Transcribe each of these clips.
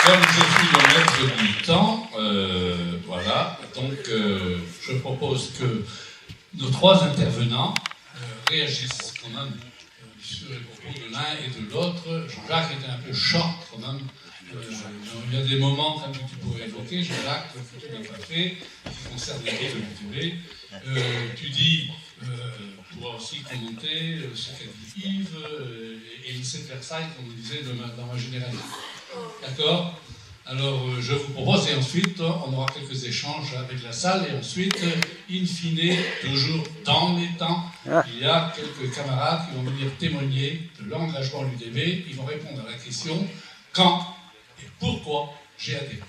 Comme je suis le maître du temps, voilà, donc je propose que nos trois intervenants réagissent quand même sur les propos de l'un et de l'autre. Jean-Jacques était un peu short quand même. Il y a des moments quand même que tu pourrais évoquer, Jean-Jacques, que tu n'as pas fait, qui concernent les livres culturés. Tu dis, tu pourras aussi commenter ce qu'a dit Yves et le lycée de Versailles, comme on disait dans ma généralité. D'accord? Alors, je vous propose, et ensuite, on aura quelques échanges avec la salle, et ensuite, in fine, toujours dans les temps, il y a quelques camarades qui vont venir témoigner de leur engagement à l'UDB. Ils vont répondre à la question quand et pourquoi j'ai adhéré.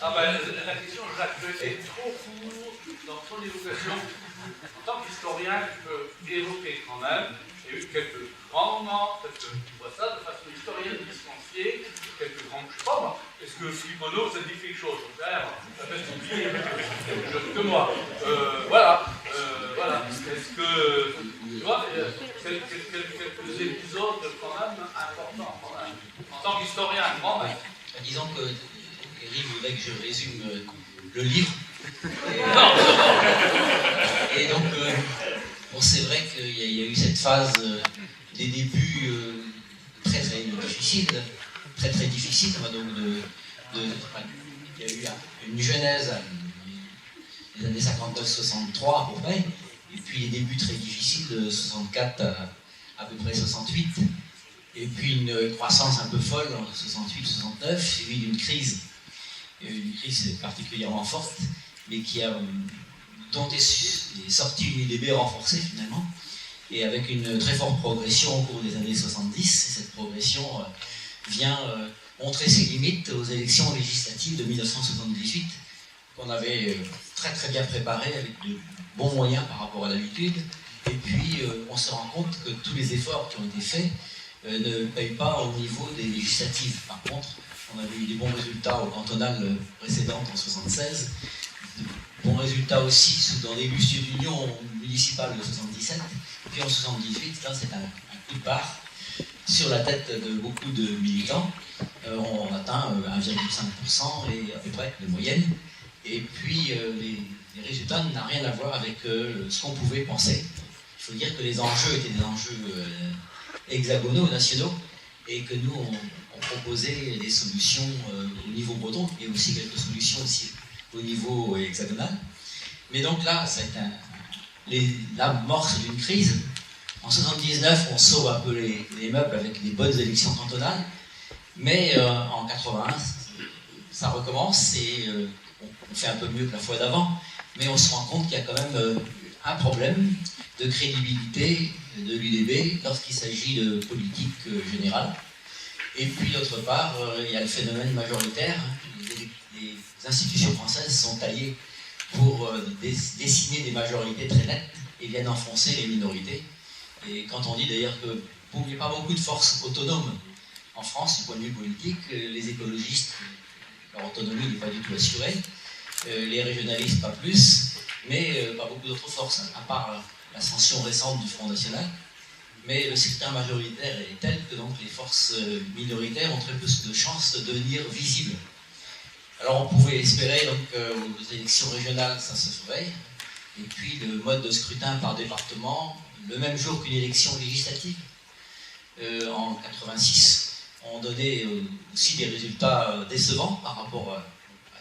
Ah ben, la question, Jacques, est trop court dans son évocation. En tant qu'historien, tu peux évoquer quand même. Il y a eu quelques grands moments, peut-être que tu vois ça de façon historienne distanciée, quelques grands, je sais pas moi. Est-ce que Philippe Monod, ça dit quelque chose? Ça peut être oublié, plus jeune que moi. Voilà. Est-ce que, tu vois, quelques épisodes quand même importants, quand même. En tant qu'historien, quand même. Disons que Eric voudrait que je résume le livre. Et donc, bon, c'est vrai qu'il y a eu cette phase des débuts très difficiles, très difficiles. Donc il y a eu une genèse des années 59-63 à peu près, et puis les débuts très difficiles de 64 à peu près 68. Et puis une croissance un peu folle en 68-69, suivie d'une crise particulièrement forte, mais dont est sortie une UDB renforcée finalement, et avec une très forte progression au cours des années 70. Et cette progression vient montrer ses limites aux élections législatives de 1978, qu'on avait très bien préparées avec de bons moyens par rapport à l'habitude. Et puis on se rend compte que tous les efforts qui ont été faits ne payent pas au niveau des législatives. Par contre, on avait eu des bons résultats aux cantonales précédentes en 1976, de bons résultats aussi dans les listes d'union municipales de 77, puis en 78, là c'est un coup de barre sur la tête de beaucoup de militants. On atteint 1,5% et à peu près de moyenne, et puis les résultats n'ont rien à voir avec ce qu'on pouvait penser. Il faut dire que les enjeux étaient des enjeux hexagonaux, nationaux, et que nous on proposait des solutions au niveau breton, et aussi quelques solutions aussi au niveau hexagonal. Mais donc là, c'est l'amorce d'une crise. En 79, on sauve un peu les meubles avec des bonnes élections cantonales, mais en 81, ça recommence et on fait un peu mieux que la fois d'avant, mais on se rend compte qu'il y a quand même un problème de crédibilité de l'UDB lorsqu'il s'agit de politique générale. Et puis d'autre part, il y a le phénomène majoritaire. Les institutions françaises sont taillées pour dessiner des majorités très nettes et viennent enfoncer les minorités. Et quand on dit d'ailleurs qu'il n'y a pas beaucoup de forces autonomes en France du point de vue politique, les écologistes, leur autonomie n'est pas du tout assurée, les régionalistes pas plus, mais pas beaucoup d'autres forces, à part l'ascension récente du Front National. Mais le scrutin majoritaire est tel que donc les forces minoritaires ont très peu de chances de devenir visibles. Alors on pouvait espérer donc aux élections régionales ça se ferait, et puis le mode de scrutin par département, le même jour qu'une élection législative, en 86, ont donné aussi des résultats décevants par rapport à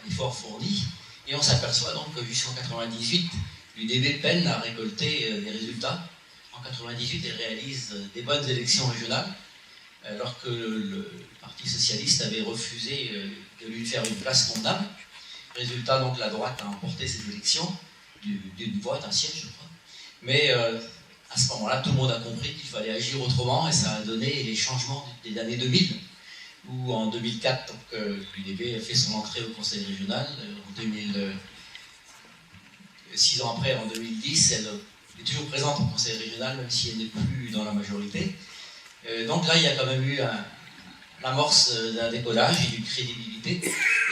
l'effort fourni, et on s'aperçoit donc que jusqu'en 98, l'UDB peine à récolter des résultats. En 98, elle réalise des bonnes élections régionales, alors que le Parti socialiste avait refusé de lui faire une place convenable. Résultat, donc, la droite a emporté ces élections, d'une voix, d'un siège, je crois. Mais à ce moment-là, tout le monde a compris qu'il fallait agir autrement, et ça a donné les changements des années 2000, où en 2004, l'UDB a fait son entrée au Conseil régional. En 6 ans après, en 2010, elle est toujours présente au Conseil régional, même si elle n'est plus dans la majorité. Donc là, il y a quand même eu l'amorce d'un décollage et d'une crédibilité,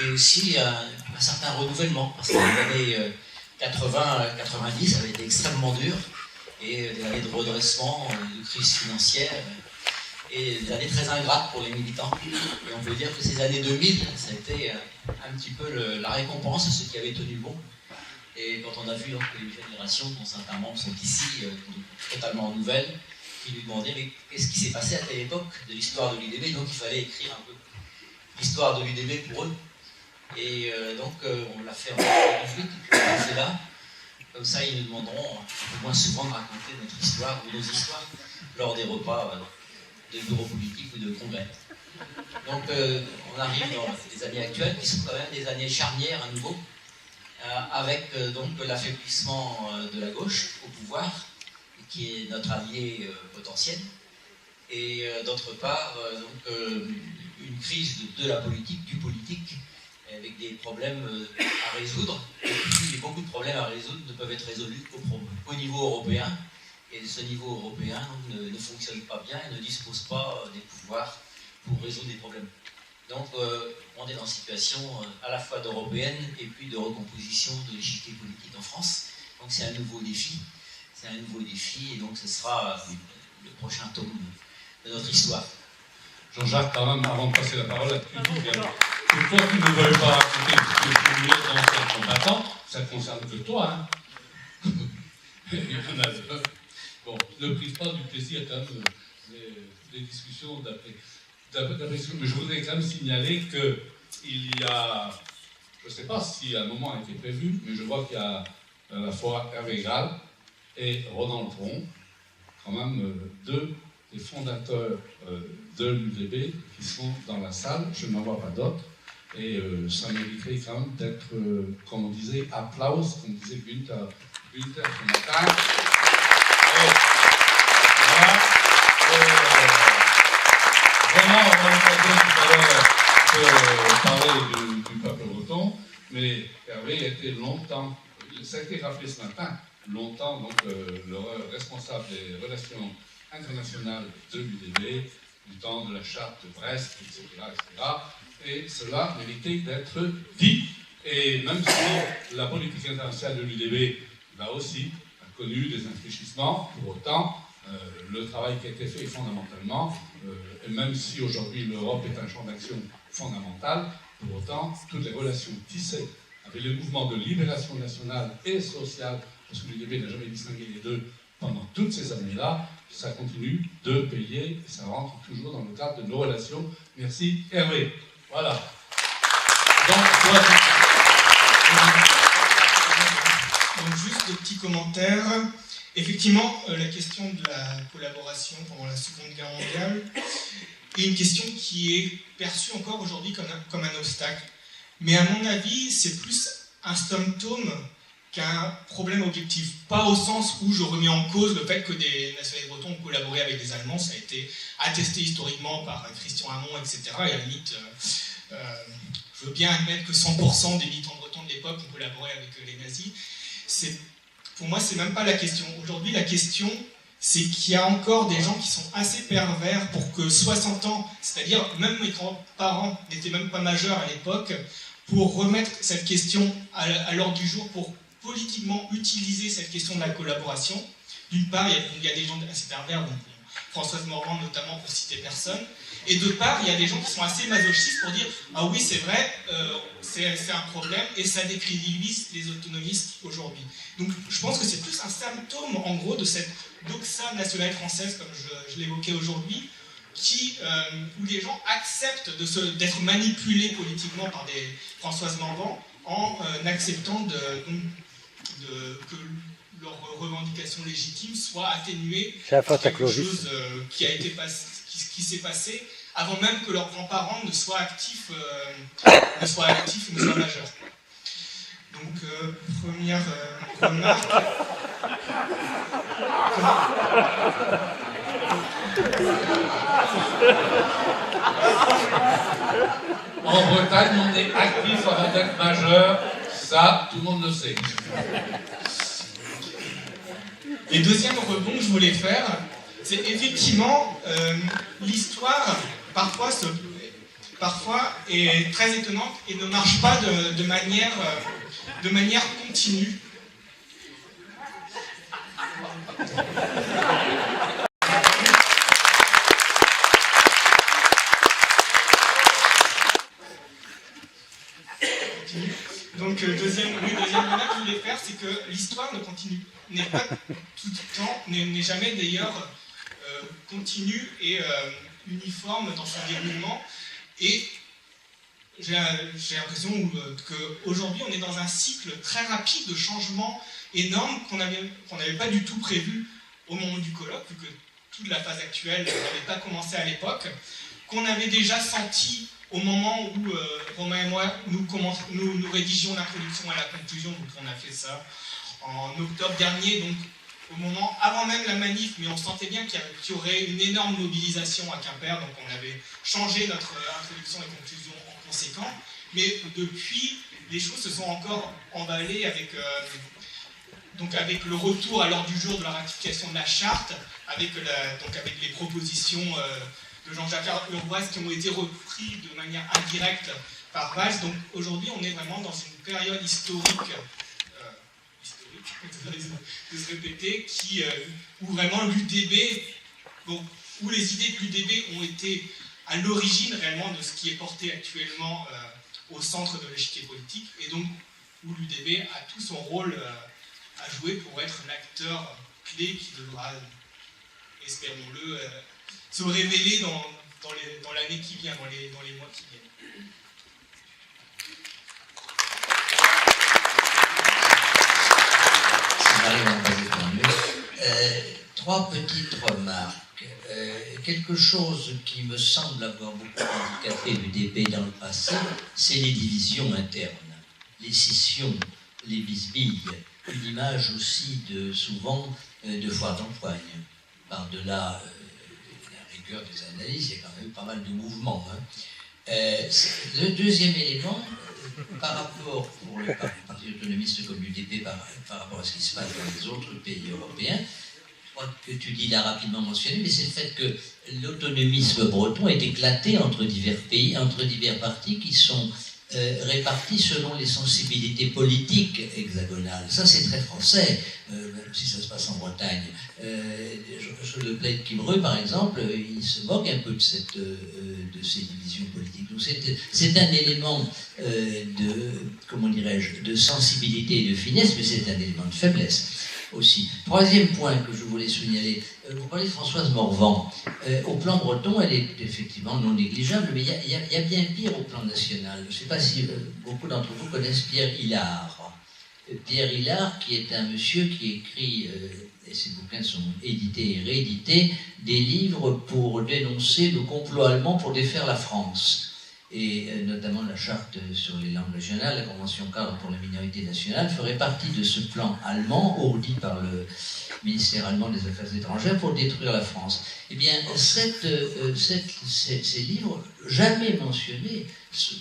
et aussi un certain renouvellement, parce que les années 80-90 avaient été extrêmement dures, et des années de redressement, de crise financière, et des années très ingrates pour les militants. Et on peut dire que ces années 2000, ça a été un petit peu la récompense de ce qui avait tenu bon. Et quand on a vu donc, les générations, dont certains membres sont ici, totalement nouvelles, qui lui demandaient mais qu'est-ce qui s'est passé à telle époque de l'histoire de l'UDB, donc il fallait écrire un peu l'histoire de l'UDB pour eux. Et donc on l'a fait en 2018, et puis on l'a fait là. Comme ça, ils nous demanderont un peu moins souvent de raconter notre histoire ou nos histoires lors des repas de bureaux politiques ou de congrès. Donc on arrive dans les années actuelles qui sont quand même des années charnières à nouveau, avec donc l'affaiblissement de la gauche au pouvoir, qui est notre allié potentiel, et d'autre part donc, une crise de la politique, du politique, avec des problèmes à résoudre. Et puis, beaucoup de problèmes à résoudre ne peuvent être résolus qu'au niveau européen. Et ce niveau européen ne fonctionne pas bien et ne dispose pas des pouvoirs pour résoudre des problèmes. Donc, on est dans une situation à la fois d'européenne et puis de recomposition de l'échiquier politique en France. Donc, c'est un nouveau défi. C'est un nouveau défi et donc ce sera le prochain tome de notre histoire. Jean-Jacques, quand même, avant de passer la parole à toi qui ne veuille pas raconter ce que tu es d'anciens combattants, ça ne concerne que toi, hein. Il y en a deux. Bon, ne prise pas du plaisir quand même des discussions d'après. Mais je voudrais quand même signaler qu'il y a, je ne sais pas si un moment a été prévu, mais je vois qu'il y a à la fois Hervé Gall et Ronan Tron, quand même deux des fondateurs de l'UDB qui sont dans la salle, je n'en vois pas d'autres, et ça mériterait quand même d'être, comme on disait, applause, comme disait Günther ce matin. Vraiment, on a l'occasion tout à l'heure de parler du peuple breton, mais Hervé a été longtemps, ça a été rappelé ce matin, longtemps donc le responsable des relations internationales de l'UDB, du temps de la charte de Brest, etc., etc. Et cela méritait d'être dit. Et même si la politique internationale de l'UDB, là aussi, a connu des infléchissements, pour autant, le travail qui a été fait fondamentalement, et même si aujourd'hui l'Europe est un champ d'action fondamental, pour autant, toutes les relations tissées avec les mouvements de libération nationale et sociale, parce que l'UDB n'a jamais distingué les deux pendant toutes ces années-là, ça continue de payer, et ça rentre toujours dans le cadre de nos relations. Merci Hervé. Voilà. Donc juste des petits commentaires. Effectivement, la question de la collaboration pendant la Seconde Guerre mondiale est une question qui est perçue encore aujourd'hui comme un obstacle. Mais à mon avis, c'est plus un symptôme qu'un problème objectif. Pas au sens où je remets en cause le fait que des nationalistes bretons ont collaboré avec des Allemands, ça a été attesté historiquement par Christian Hamon, etc. Et à la limite, je veux bien admettre que 100% des militants bretons de l'époque ont collaboré avec les nazis. Pour moi, c'est même pas la question. Aujourd'hui, la question, c'est qu'il y a encore des gens qui sont assez pervers pour que 60 ans, c'est-à-dire même mes grands-parents n'étaient même pas majeurs à l'époque, pour remettre cette question à l'ordre du jour, pour politiquement utiliser cette question de la collaboration. D'une part, il y a des gens assez pervers, donc Françoise Morvan notamment pour citer personne, et d'autre part, il y a des gens qui sont assez masochistes pour dire « Ah oui, c'est vrai, c'est un problème, et ça décrédibilise les autonomistes aujourd'hui. » Donc je pense que c'est plus un symptôme, en gros, de cette doxa nationale française, comme je l'évoquais aujourd'hui, où les gens acceptent d'être manipulés politiquement par des Françoise Morvan en acceptant que leurs revendications légitimes soient atténuées par quelque chose qui s'est passé avant même que leurs grands-parents ne soient actifs ou ne soient majeurs. Donc, première remarque. En Bretagne, on est actif avant d'être majeur, ça, tout le monde le sait. Et deuxième rebond que je voulais faire, c'est effectivement l'histoire parfois est très étonnante et ne marche pas de manière continue. deuxième remarque que je voulais faire, c'est que l'histoire n'est pas tout le temps, n'est jamais d'ailleurs continue et uniforme dans son déroulement. Et j'ai l'impression qu'aujourd'hui, on est dans un cycle très rapide de changements énormes qu'on n'avait pas du tout prévu au moment du colloque, vu que toute la phase actuelle n'avait pas commencé à l'époque, qu'on avait déjà senti au moment où Romain et moi, nous rédigions l'introduction à la conclusion. Donc on a fait ça en octobre dernier, donc au moment avant même la manif, mais on sentait bien qu'il y aurait une énorme mobilisation à Quimper, donc on avait changé notre introduction et conclusion en conséquent. Mais depuis, les choses se sont encore emballées avec le retour à l'ordre du jour de la ratification de la charte, avec les propositions de Jean-Jacques Urvoas qui ont été reprises de manière indirecte par Valls. Donc aujourd'hui, on est vraiment dans une période historique de se répéter, où vraiment l'UDB, où les idées de l'UDB ont été à l'origine réellement de ce qui est porté actuellement au centre de l'échiquier politique, et donc où l'UDB a tout son rôle à jouer pour être l'acteur clé qui devra, espérons-le, se révéler dans l'année qui vient, dans les mois qui viennent. Trois petites remarques. Quelque chose qui me semble avoir beaucoup handicapé l'UDB dans le passé, c'est les divisions internes, les scissions, les bisbilles, une image aussi souvent de foire d'empoigne. Par-delà la rigueur des analyses, il y a quand même pas mal de mouvements. Le deuxième élément, par rapport pour le Parti autonomiste comme l'UDP, par rapport à ce qui se passe dans les autres pays européens, je crois que tu dis là rapidement mentionné, mais c'est le fait que l'autonomisme breton est éclaté entre divers pays, entre divers partis qui sont répartis selon les sensibilités politiques hexagonales. Ça, c'est très français, même si ça se passe en Bretagne. Le Plaid Kimreux, par exemple, il se moque un peu de ces divisions politiques. Donc c'est un élément de sensibilité et de finesse, mais c'est un élément de faiblesse aussi. Troisième point que je voulais signaler, vous parlez de Françoise Morvan. Au plan breton, elle est effectivement non négligeable, mais il y a bien pire au plan national. Je ne sais pas si beaucoup d'entre vous connaissent Pierre Hillard. Pierre Hillard, qui est un monsieur qui écrit, et ses bouquins sont édités et réédités, des livres pour dénoncer le complot allemand pour défaire la France. Et notamment la charte sur les langues régionales, la convention cadre pour la minorité nationale, ferait partie de ce plan allemand, ourdi par le ministère allemand des Affaires étrangères, pour détruire la France. Eh bien, ces livres, jamais mentionnés,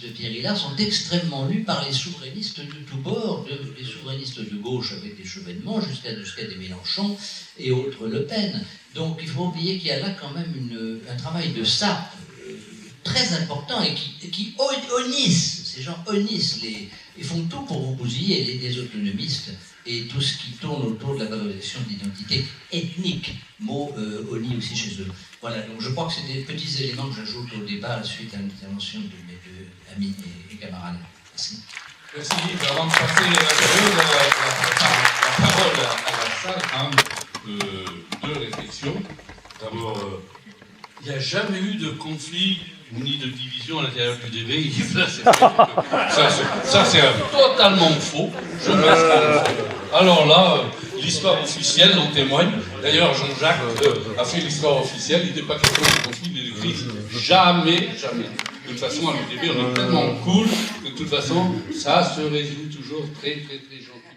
de Pierre Hillard, sont extrêmement lus par les souverainistes de tous bords, les souverainistes de gauche avec des Chevènement, jusqu'à des Mélenchon et autres Le Pen. Donc il faut oublier qu'il y a là quand même un travail de sape très important et qui honnissent, ces gens honnissent, ils font tout pour vous bousiller, les autonomistes, et tout ce qui tourne autour de la valorisation de l'identité ethnique, mot honni aussi chez eux. Voilà, donc je crois que c'est des petits éléments que j'ajoute au débat suite à l'intervention de mes deux amis et camarades. Merci. Merci. Avant de passer la parole à la salle, deux réflexions. D'abord, il n'y a jamais eu de conflit ni de division à l'intérieur du DB. Ça, c'est totalement faux. Je m'inscris. Alors là, l'histoire officielle en témoigne. D'ailleurs, Jean-Jacques a fait l'histoire officielle. Il n'était pas question de conflit, ni de crise. Jamais, jamais. De toute façon, à l'UDB, on est tellement cool que de toute façon, ça se résout toujours très, très, très gentiment.